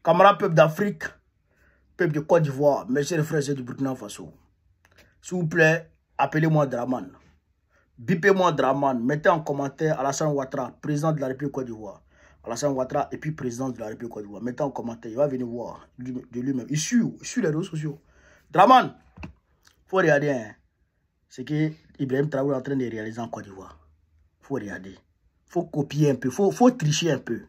Camarades peuple d'Afrique, peuple de Côte d'Ivoire, mes chers frères et du Burkina Faso. S'il vous plaît, appelez-moi Draman. Bipez-moi Draman. Mettez en commentaire Alassane Ouattara, président de la République Côte d'Ivoire. Alassane Ouattara et puis président de la République Côte d'Ivoire. Mettez en commentaire, il va venir voir de lui-même. Il suit les réseaux sociaux. Draman, il faut regarder hein, ce que Ibrahim Traoré est en train de réaliser en Côte d'Ivoire. Il faut regarder. Il faut copier un peu, il faut tricher un peu.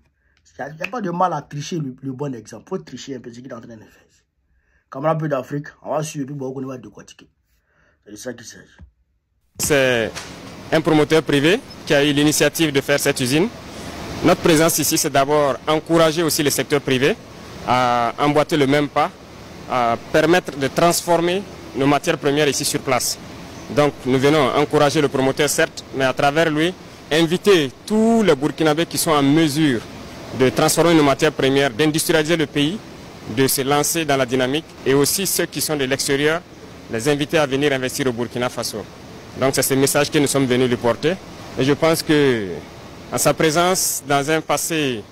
Il n'y a pas de mal à tricher le bon exemple. Il faut tricher un peu ce qu'il est en train de faire. Camarades peu d'Afrique, on va suivre beaucoup de décortiquer. C'est de ça qu'il s'agit. C'est un promoteur privé qui a eu l'initiative de faire cette usine. Notre présence ici, c'est d'abord encourager aussi le secteur privé à emboîter le même pas, à permettre de transformer nos matières premières ici sur place. Donc nous venons encourager le promoteur certes, mais à travers lui, inviter tous les Burkinabés qui sont en mesure de transformer nos matières premières, d'industrialiser le pays, de se lancer dans la dynamique, et aussi ceux qui sont de l'extérieur, les inviter à venir investir au Burkina Faso. Donc c'est ce message que nous sommes venus lui porter. Et je pense que, en sa présence, dans un passé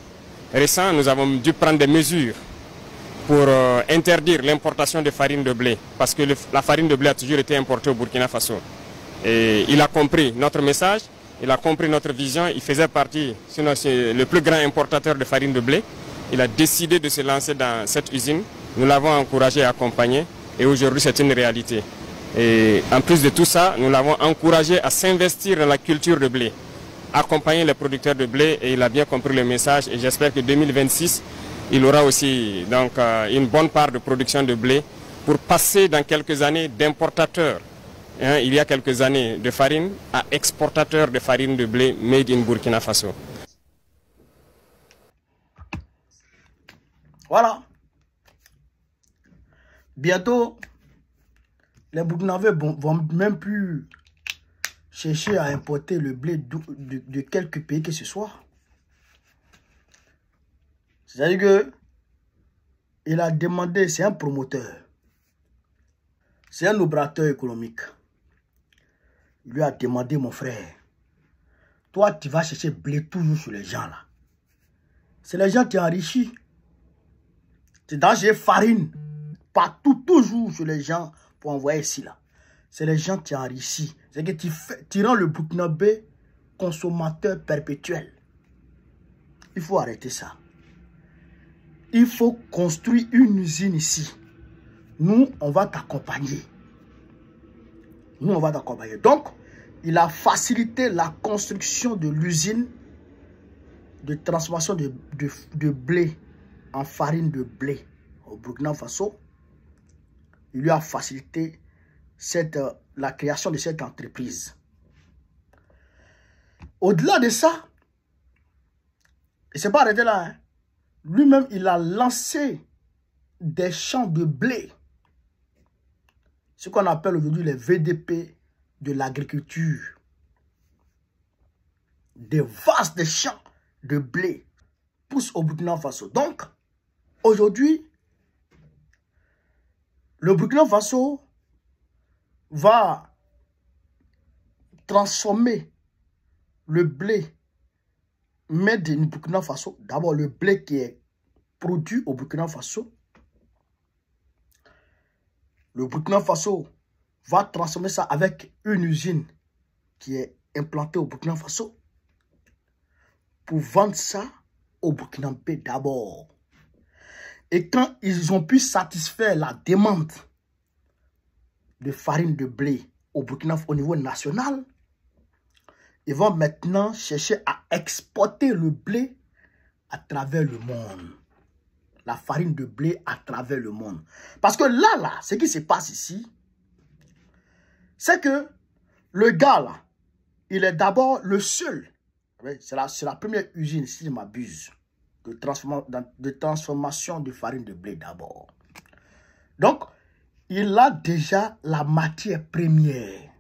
récent, nous avons dû prendre des mesures pour interdire l'importation de farine de blé, parce que la farine de blé a toujours été importée au Burkina Faso. Et il a compris notre message, il a compris notre vision, il faisait partie, sinon c'est le plus grand importateur de farine de blé. Il a décidé de se lancer dans cette usine. Nous l'avons encouragé et accompagné, et aujourd'hui c'est une réalité. Et en plus de tout ça, nous l'avons encouragé à s'investir dans la culture de blé, accompagner les producteurs de blé, et il a bien compris le message, et j'espère que 2026, il aura aussi donc, une bonne part de production de blé pour passer dans quelques années d'importateur, il y a quelques années de farine, à exportateur de farine de blé made in Burkina Faso. Voilà. Bientôt, les Burkinabés vont même plus chercher à importer le blé de quelques pays que ce soit. C'est-à-dire que il a demandé, c'est un promoteur, c'est un opérateur économique. Il lui a demandé, mon frère, toi tu vas chercher blé toujours sur les gens là. C'est les gens qui enrichissent. C'est dans j'ai farine partout, toujours sur les gens pour envoyer ici là. C'est les gens qui enrichissent. C'est que tu rends le Burkinabé consommateur perpétuel. Il faut arrêter ça. Il faut construire une usine ici. Nous, on va t'accompagner. Nous, on va t'accompagner. Donc, il a facilité la construction de l'usine de transformation de blé en farine de blé au Burkina Faso. Il lui a facilité la création de cette entreprise. Au-delà de ça, il ne s'est pas arrêté là. Hein. Lui-même, il a lancé des champs de blé. Ce qu'on appelle aujourd'hui les VDP de l'agriculture. Des vastes champs de blé poussent au Burkina Faso. Donc, aujourd'hui, le Burkina Faso va transformer le blé made in Burkina Faso. D'abord, le blé qui est produit au Burkina Faso. Le Burkina Faso va transformer ça avec une usine qui est implantée au Burkina Faso pour vendre ça au Burkinabé d'abord. Et quand ils ont pu satisfaire la demande de farine de blé au Burkina au niveau national, ils vont maintenant chercher à exporter le blé à travers le monde. La farine de blé à travers le monde. Parce que là, ce qui se passe ici, c'est que le gars là, il est d'abord le seul. C'est la première usine, si je m'abuse, de transformation de farine de blé d'abord. Donc, il a déjà la matière première,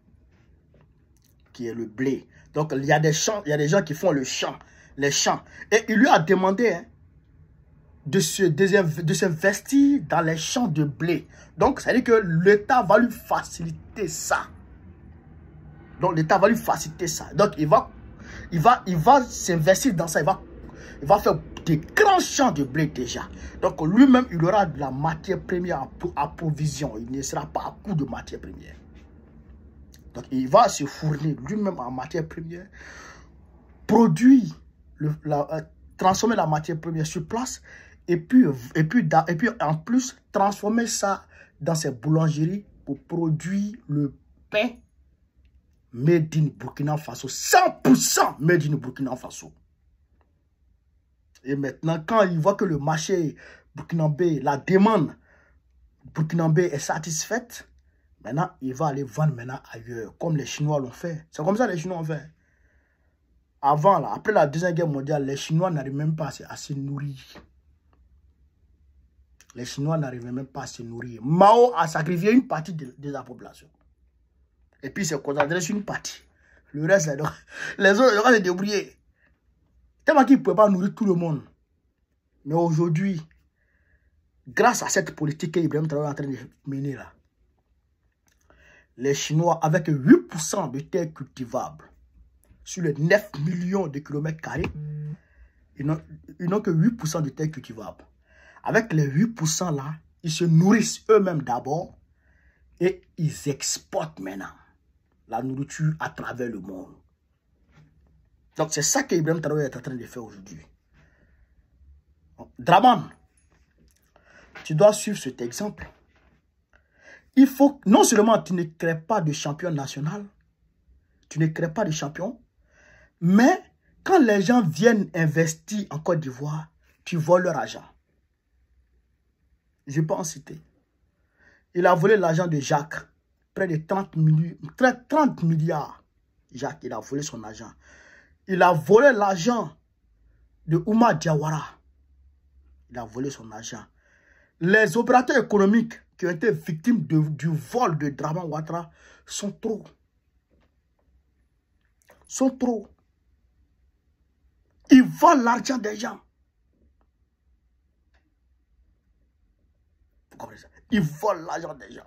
qui est le blé. Donc, il y a des champs, il y a des gens qui font les champs. Et il lui a demandé de s'investir dans les champs de blé. Donc, ça veut dire que l'État va lui faciliter ça. Donc, l'État va lui faciliter ça. Donc, il va s'investir dans ça. Il va faire des grands champs de blé déjà. Donc lui-même, il aura de la matière première à provision. Il ne sera pas à coût de matière première. Donc il va se fournir lui-même en matière première, produire, transformer la matière première sur place, et puis en plus transformer ça dans ses boulangeries pour produire le pain made in Burkina Faso, 100% made in Burkina Faso. Et maintenant, quand il voit que le marché burkinabé, la demande burkinabé est satisfaite, maintenant, il va aller vendre maintenant ailleurs, comme les Chinois l'ont fait. C'est comme ça que les Chinois ont fait. Avant, là, après la Deuxième Guerre mondiale, les Chinois n'arrivent même pas à se nourrir. Les Chinois n'arrivaient même pas à se nourrir. Mao a sacrifié une partie de la population. Et puis, c'est concentré sur une partie. Le reste, les autres, ils vont se débrouiller. Tellement qu'ils ne pouvaient pas nourrir tout le monde. Mais aujourd'hui, grâce à cette politique qu'Ibrahim Traoré est en train de mener là, les Chinois, avec 8% de terres cultivables, sur les 9 millions de kilomètres carrés, ils n'ont que 8% de terres cultivables. Avec les 8% là, ils se nourrissent eux-mêmes d'abord et ils exportent maintenant la nourriture à travers le monde. Donc c'est ça qu'Ibrahim Traoré est en train de faire aujourd'hui. Draman, tu dois suivre cet exemple. Il faut, non seulement tu ne crées pas de champion national, tu ne crées pas de champion, mais quand les gens viennent investir en Côte d'Ivoire, tu voles leur argent. Je peux en citer. Il a volé l'argent de Jacques, près de 30 milliards. Jacques, il a volé son argent. Il a volé l'argent de Oumar Diawara. Il a volé son argent. Les opérateurs économiques qui ont été victimes du vol de Draman Ouattara sont trop. Sont trop. Ils volent l'argent des gens. Vous comprenez ça? Ils volent l'argent des gens.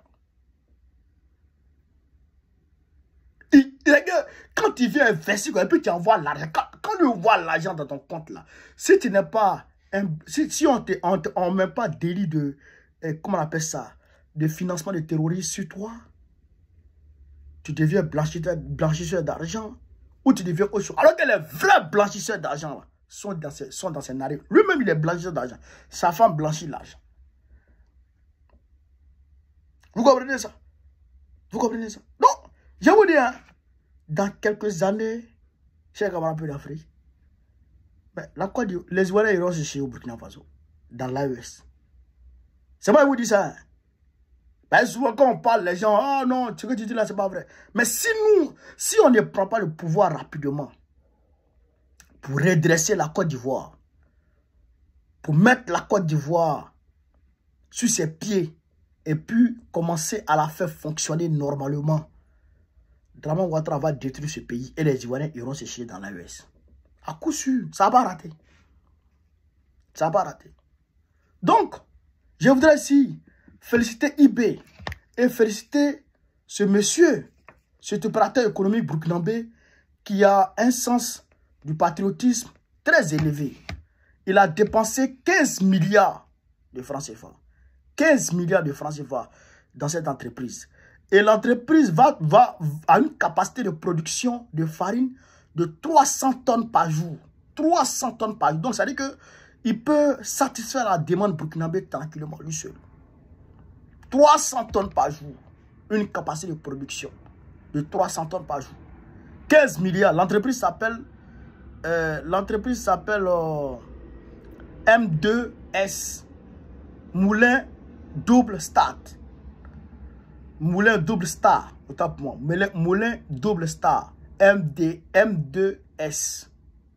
Quand tu viens investir, et puis tu envoies l'argent, quand tu envoies l'argent dans ton compte là, si tu n'es pas, si on ne met pas délit de, comment on appelle ça, de financement de terrorisme sur toi, tu deviens blanchisseur d'argent, ou tu deviens autre chose. Alors que les vrais blanchisseurs d'argent sont dans ses narines. Lui-même, il est blanchisseur d'argent. Sa femme blanchit l'argent. Vous comprenez ça? Vous comprenez ça? Donc, je vous dis, hein, dans quelques années, chers camarades d'Afrique, les Ivoiriens iront se chez au Burkina Faso, dans l'AES. C'est moi qui vous dis ça. Hein? Ben, souvent, quand on parle, les gens, oh non, ce que tu dis là, c'est pas vrai. Mais si on ne prend pas le pouvoir rapidement, pour redresser la Côte d'Ivoire, pour mettre la Côte d'Ivoire sur ses pieds, et puis commencer à la faire fonctionner normalement, Draman Ouattara va détruire ce pays et les Ivoiriens iront se chier dans l'AES. À coup sûr, ça va rater. Ça va rater. Donc, je voudrais ici féliciter IB et féliciter ce monsieur, cet opérateur économique burkinabé qui a un sens du patriotisme très élevé. Il a dépensé 15 milliards de francs CFA. 15 milliards de francs CFA dans cette entreprise. Et l'entreprise a une capacité de production de farine de 300 tonnes par jour. 300 tonnes par jour. Donc, ça veut dire qu'il peut satisfaire la demande burkinabé tranquillement, lui seul. 300 tonnes par jour. Une capacité de production de 300 tonnes par jour. 15 milliards. L'entreprise s'appelle M2S. Moulin Double Start. Moulin Double Star. Autant pour moi. Moulin Double Star. M2S.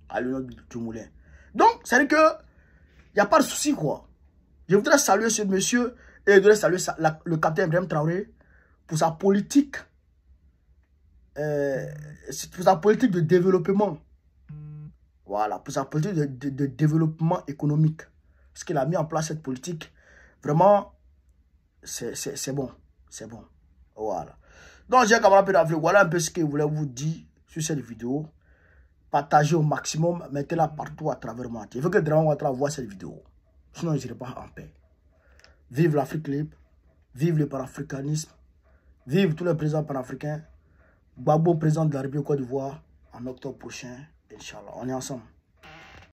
À le nom du moulin. Donc, c'est dire que il n'y a pas de souci, quoi. Je voudrais saluer ce monsieur et je voudrais saluer le capitaine Ibrahim Traoré pour sa politique. Pour sa politique de développement. Voilà, pour sa politique de développement économique. Parce qu'il a mis en place cette politique. Vraiment, c'est bon. C'est bon. Voilà. Donc, j'ai camarade d'Afrique. Voilà un peu ce que je voulais vous dire sur cette vidéo. partagez au maximum, mettez-la partout à travers moi. Il faut que Draman Ouattara voit cette vidéo. Sinon, je n'irai pas en paix. Vive l'Afrique libre, vive le panafricanisme, vive tous les présidents panafricains. Gbagbo, président de la République Côte d'Ivoire, en octobre prochain, Inch'Allah. On est ensemble.